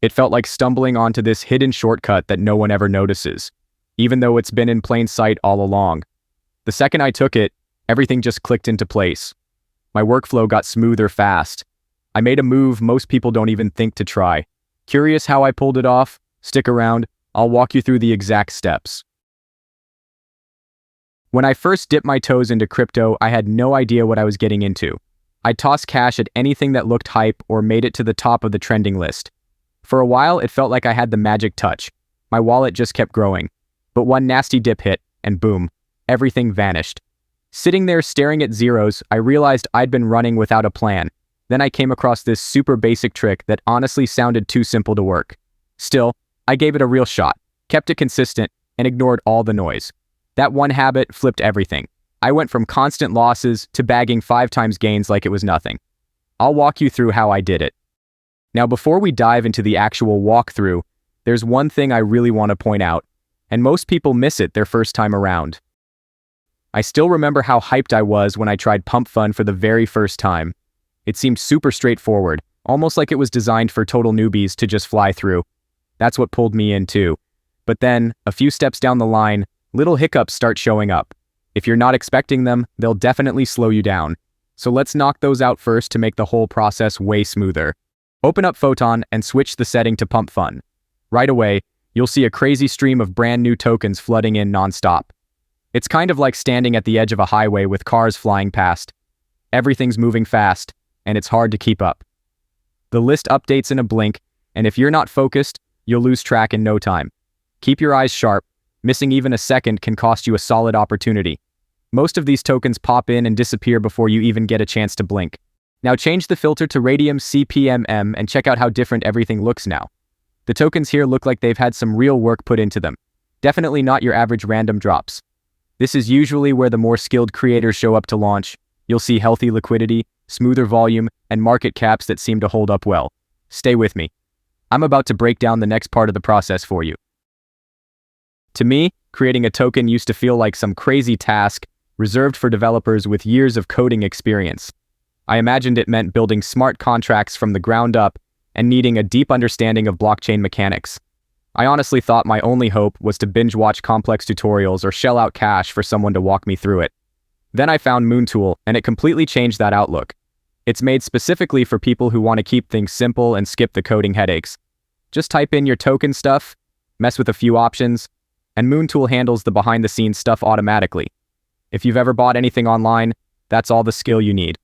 It felt like stumbling onto this hidden shortcut that no one ever notices, even though it's been in plain sight all along. The second I took it, everything just clicked into place. My workflow got smoother fast. I made a move most people don't even think to try. Curious how I pulled it off? Stick around, I'll walk you through the exact steps. When I first dipped my toes into crypto, I had no idea what I was getting into. I tossed cash at anything that looked hype or made it to the top of the trending list. For a while, it felt like I had the magic touch. My wallet just kept growing. But one nasty dip hit, and boom, everything vanished. Sitting there staring at zeros, I realized I'd been running without a plan. Then I came across this super basic trick that honestly sounded too simple to work. Still, I gave it a real shot, kept it consistent, and ignored all the noise. That one habit flipped everything. I went from constant losses to bagging 5 times gains like it was nothing. I'll walk you through how I did it. Now, before we dive into the actual walkthrough, there's one thing I really want to point out, and most people miss it their first time around. I still remember how hyped I was when I tried Pump Fund for the very first time. It seemed super straightforward, almost like it was designed for total newbies to just fly through. That's what pulled me in too. But then, a few steps down the line, little hiccups start showing up. If you're not expecting them, they'll definitely slow you down. So let's knock those out first to make the whole process way smoother. Open up Photon and switch the setting to Pump Fund. Right away, you'll see a crazy stream of brand new tokens flooding in nonstop. It's kind of like standing at the edge of a highway with cars flying past. Everything's moving fast, and it's hard to keep up. The list updates in a blink, and if you're not focused, you'll lose track in no time. Keep your eyes sharp. Missing even a second can cost you a solid opportunity. Most of these tokens pop in and disappear before you even get a chance to blink. Now change the filter to Raydium CPMM and check out how different everything looks now. The tokens here look like they've had some real work put into them. Definitely not your average random drops. This is usually where the more skilled creators show up to launch. You'll see healthy liquidity, smoother volume, and market caps that seem to hold up well. Stay with me. I'm about to break down the next part of the process for you. To me, creating a token used to feel like some crazy task reserved for developers with years of coding experience. I imagined it meant building smart contracts from the ground up and needing a deep understanding of blockchain mechanics. I honestly thought my only hope was to binge-watch complex tutorials or shell out cash for someone to walk me through it. Then I found MoonTool, and it completely changed that outlook. It's made specifically for people who want to keep things simple and skip the coding headaches. Just type in your token stuff, mess with a few options, and MoonTool handles the behind-the-scenes stuff automatically. If you've ever bought anything online, that's all the skill you need.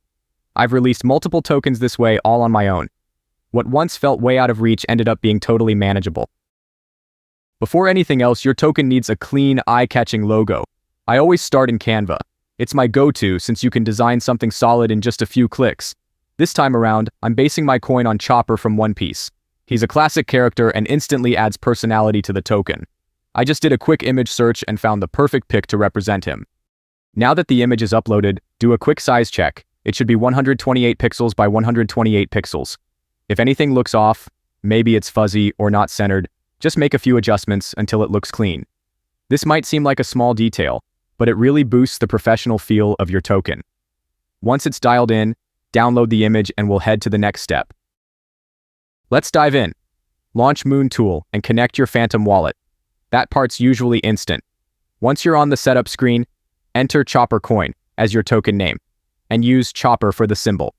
I've released multiple tokens this way all on my own. What once felt way out of reach ended up being totally manageable. Before anything else, your token needs a clean, eye-catching logo. I always start in Canva. It's my go-to since you can design something solid in just a few clicks. This time around, I'm basing my coin on Chopper from One Piece. He's a classic character and instantly adds personality to the token. I just did a quick image search and found the perfect pic to represent him. Now that the image is uploaded, do a quick size check. It should be 128 pixels by 128 pixels. If anything looks off, maybe it's fuzzy or not centered, just make a few adjustments until it looks clean. This might seem like a small detail, but it really boosts the professional feel of your token. Once it's dialed in, download the image and we'll head to the next step. Let's dive in. Launch MoonTool and connect your Phantom wallet. That part's usually instant. Once you're on the setup screen, enter Chopper Coin as your token name, and use Chopper for the symbol.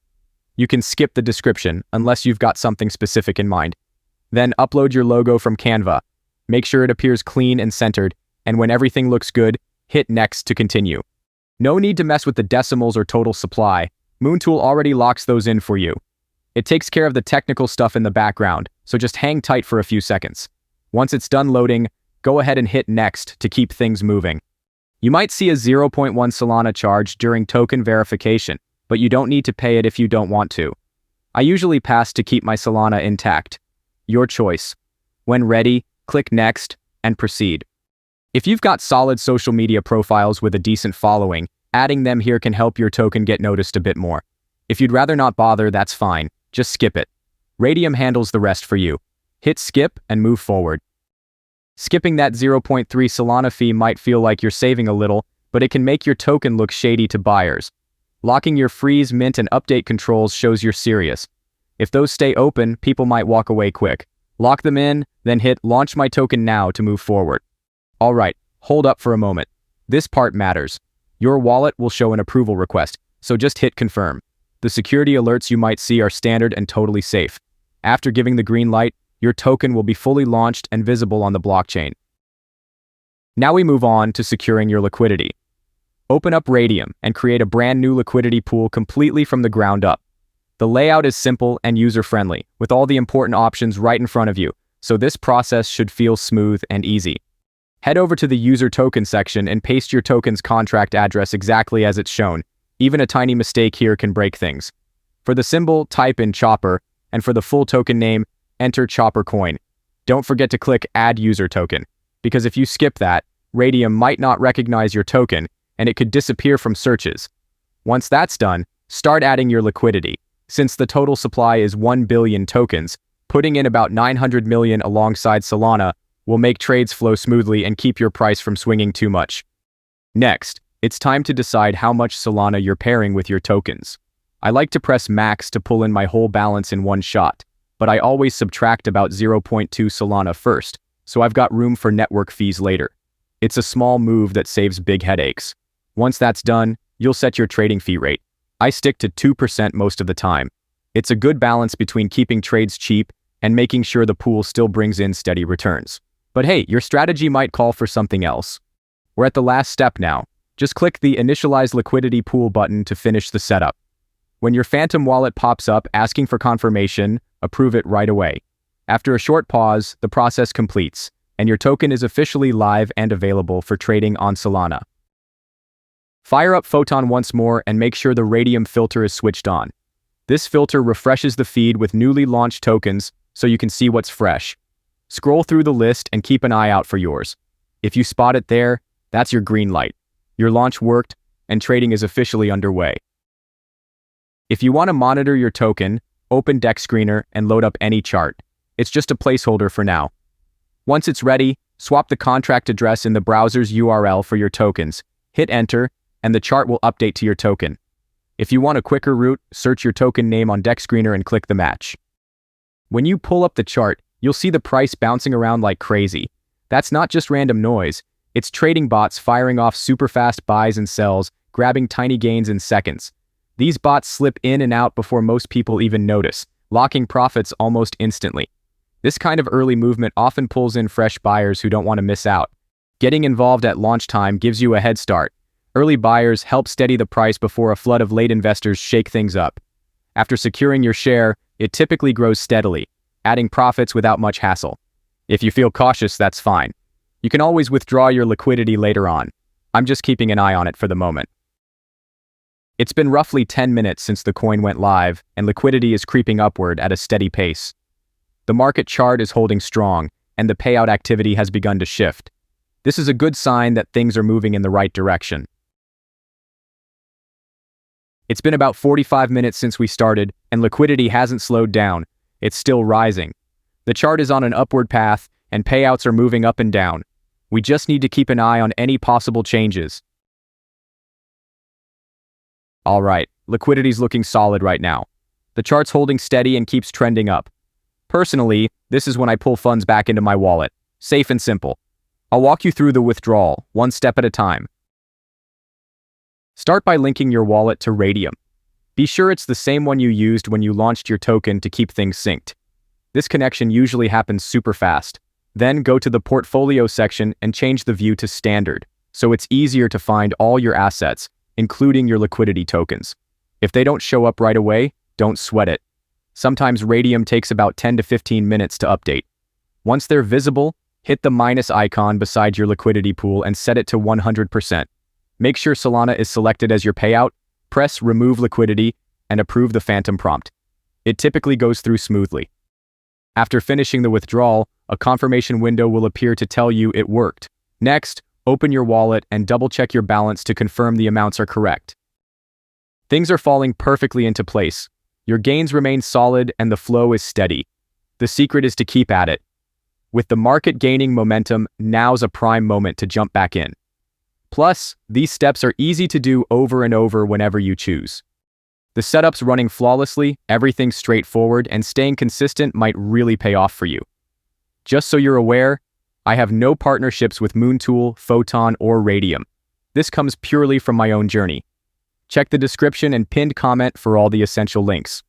You can skip the description unless you've got something specific in mind. Then upload your logo from Canva. Make sure it appears clean and centered, and when everything looks good, hit Next to continue. No need to mess with the decimals or total supply. MoonTool already locks those in for you. It takes care of the technical stuff in the background, so just hang tight for a few seconds. Once it's done loading, go ahead and hit Next to keep things moving. You might see a 0.1 Solana charge during token verification, but you don't need to pay it if you don't want to. I usually pass to keep my Solana intact. Your choice. When ready, click Next and proceed. If you've got solid social media profiles with a decent following, adding them here can help your token get noticed a bit more. If you'd rather not bother, that's fine. Just skip it. Raydium handles the rest for you. Hit skip and move forward. Skipping that 0.3 Solana fee might feel like you're saving a little, but it can make your token look shady to buyers. Locking your freeze, mint, and update controls shows you're serious. If those stay open, people might walk away quick. Lock them in, then hit Launch My Token Now to move forward. Alright, hold up for a moment. This part matters. Your wallet will show an approval request, so just hit Confirm. The security alerts you might see are standard and totally safe. After giving the green light, your token will be fully launched and visible on the blockchain. Now we move on to securing your liquidity. Open up Raydium and create a brand new liquidity pool completely from the ground up. The layout is simple and user-friendly, with all the important options right in front of you, so this process should feel smooth and easy. Head over to the User Token section and paste your token's contract address exactly as it's shown. Even a tiny mistake here can break things. For the symbol, type in Chopper, and for the full token name, enter Chopper Coin. Don't forget to click Add User Token, because if you skip that, Raydium might not recognize your token, and it could disappear from searches. Once that's done, start adding your liquidity. Since the total supply is 1 billion tokens, putting in about 900 million alongside Solana will make trades flow smoothly and keep your price from swinging too much. Next, it's time to decide how much Solana you're pairing with your tokens. I like to press max to pull in my whole balance in one shot, but I always subtract about 0.2 Solana first, so I've got room for network fees later. It's a small move that saves big headaches. Once that's done, you'll set your trading fee rate. I stick to 2% most of the time. It's a good balance between keeping trades cheap and making sure the pool still brings in steady returns. But hey, your strategy might call for something else. We're at the last step now. Just click the Initialize Liquidity Pool button to finish the setup. When your Phantom wallet pops up asking for confirmation, approve it right away. After a short pause, the process completes, and your token is officially live and available for trading on Solana. Fire up Photon once more and make sure the Raydium filter is switched on. This filter refreshes the feed with newly launched tokens so you can see what's fresh. Scroll through the list and keep an eye out for yours. If you spot it there, that's your green light. Your launch worked, and trading is officially underway. If you want to monitor your token, open DEXScreener and load up any chart. It's just a placeholder for now. Once it's ready, swap the contract address in the browser's URL for your tokens, hit enter, and the chart will update to your token. If you want a quicker route, search your token name on DEXScreener and click the match. When you pull up the chart, you'll see the price bouncing around like crazy. That's not just random noise, it's trading bots firing off super fast buys and sells, grabbing tiny gains in seconds. These bots slip in and out before most people even notice, locking profits almost instantly. This kind of early movement often pulls in fresh buyers who don't want to miss out. Getting involved at launch time gives you a head start. Early buyers help steady the price before a flood of late investors shake things up. After securing your share, it typically grows steadily, adding profits without much hassle. If you feel cautious, that's fine. You can always withdraw your liquidity later on. I'm just keeping an eye on it for the moment. It's been roughly 10 minutes since the coin went live, and liquidity is creeping upward at a steady pace. The market chart is holding strong, and the payout activity has begun to shift. This is a good sign that things are moving in the right direction. It's been about 45 minutes since we started, and liquidity hasn't slowed down. It's still rising. The chart is on an upward path, and payouts are moving up and down. We just need to keep an eye on any possible changes. Alright, liquidity's looking solid right now. The chart's holding steady and keeps trending up. Personally, this is when I pull funds back into my wallet. Safe and simple. I'll walk you through the withdrawal, one step at a time. Start by linking your wallet to Raydium. Be sure it's the same one you used when you launched your token to keep things synced. This connection usually happens super fast. Then go to the portfolio section and change the view to standard, so it's easier to find all your assets, including your liquidity tokens. If they don't show up right away, don't sweat it. Sometimes Raydium takes about 10 to 15 minutes to update. Once they're visible, hit the minus icon beside your liquidity pool and set it to 100%. Make sure Solana is selected as your payout, press Remove Liquidity, and approve the Phantom prompt. It typically goes through smoothly. After finishing the withdrawal, a confirmation window will appear to tell you it worked. Next, open your wallet and double-check your balance to confirm the amounts are correct. Things are falling perfectly into place. Your gains remain solid and the flow is steady. The secret is to keep at it. With the market gaining momentum, now's a prime moment to jump back in. Plus, these steps are easy to do over and over whenever you choose. The setup's running flawlessly, everything's straightforward, and staying consistent might really pay off for you. Just so you're aware, I have no partnerships with MoonTool, Photon, or Raydium. This comes purely from my own journey. Check the description and pinned comment for all the essential links.